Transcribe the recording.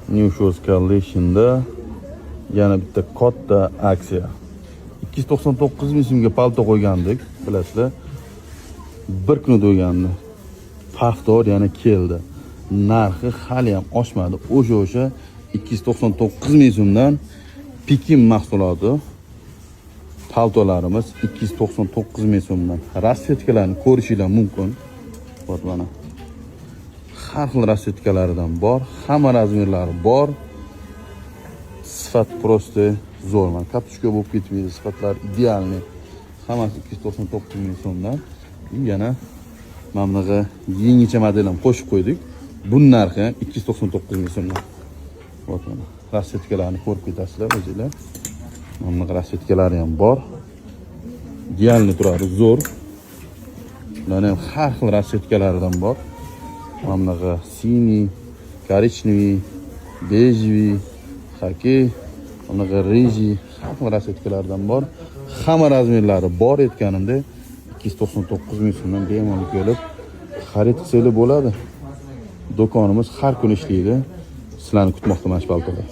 New Shoes Collection'da yana bitta katta aksiya. 299 ming so'mga palto qo'ygandik, bilasizlar. Bir kun o'tgandi. Paftor yana keldi. Narxi hali ham oshmadi. O'sha 299 ming so'mdan Pekin mahsuloti paltolarimiz 299 ming so'mdan. Rasvetkalarni ko'rishingiz mumkin. Bot mana. Har xil rasvetkalaridan bor, hamma razmerlari bor. Sifat prosta zo'r. Mana kaptushka bo'lib ketmaydi, sifatlar idealniy. Hammasi 299 ming so'mdan. Yana mana bunaqa yangicha model ham qo'shib qo'ydik. Bu narxi 299 ming so'mdan. Bot mana. Rasvetkalarni ko'rib ketasizlar o'zingizlar. Mana bunaqa rasvetkalari ham bor. Idealniy turadi, zo'r. Ularning ham har xil rasvetkalaridan bor. Mana bunaqa siniy, korичневый, bejviy, xokkey, bunaqa rejy, har xil rasvetkalardan bor. Hamma razmerlari bor aytganimda 299 ming so'mdan bemalol kelib xarid qilsangiz bo'ladi. Do'konimiz har kun ishlaydi. Sizlarni kutmoqdaman shu paltoda.